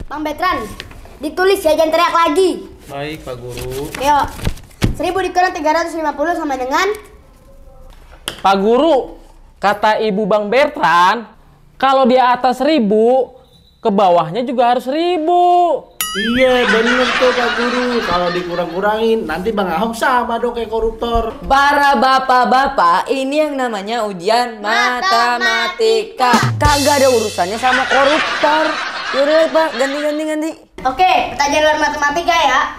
Bang Betran, ditulis ya, jangan teriak lagi. Baik, Pak Guru. Yuk, 1000 dikurang 350 sama dengan? Pak Guru, kata Ibu Bang Bertran, kalau di atas 1000, ke bawahnya juga harus 1000. Iya bener tuh Pak Guru. Kalau dikurang-kurangin nanti Bang Ahok sama dong kayak koruptor. Para bapak-bapak, ini yang namanya ujian matematika. Kagak ada urusannya sama koruptor. Yaudah Pak, ganti. Oke, pertanyaan luar matematika ya.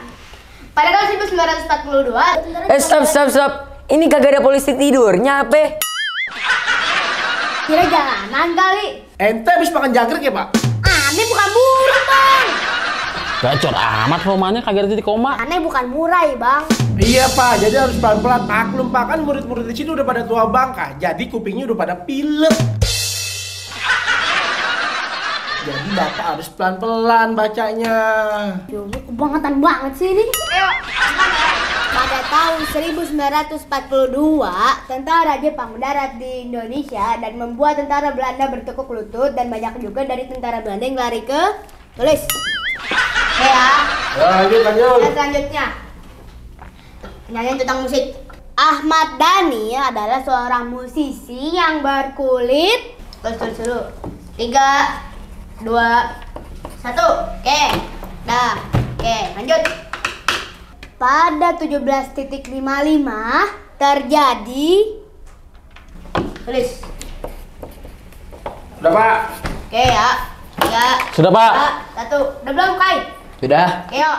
Pada tahun 1942. Stop. Ini kagak ada polisi tidurnya apa? Kira jalanan kali. Ente habis makan jangkrik ya Pak? Aneh bukan burung bang. Gacor amat romannya, kagak ada titik koma. Aneh bukan murai bang. Iya Pak, jadi harus pelan-pelan. Maklum Pak, kan murid-murid di sini udah pada tua bangka, jadi kupingnya udah pada pilek. Jadi Bapak harus pelan-pelan bacanya. Yo, kebangetan banget sih ini. Ayo, pada tahun 1942, tentara Jepang mendarat di Indonesia dan membuat tentara Belanda bertekuk lutut, dan banyak juga dari tentara Belanda yang lari ke tulis. Ya. Lanjut. Dan selanjutnya, penyanyi tentang musik. Ahmad Dhani adalah seorang musisi yang berkulit. Tulis dulu. 3, 2, 1. Oke. Dah. Oke, lanjut. Pada 17.55 terjadi tulis. Udah Pak. Oke ya. 3, Sudah Pak. 2, 1. Udah belum, Kai? Sudah. Oke, yuk.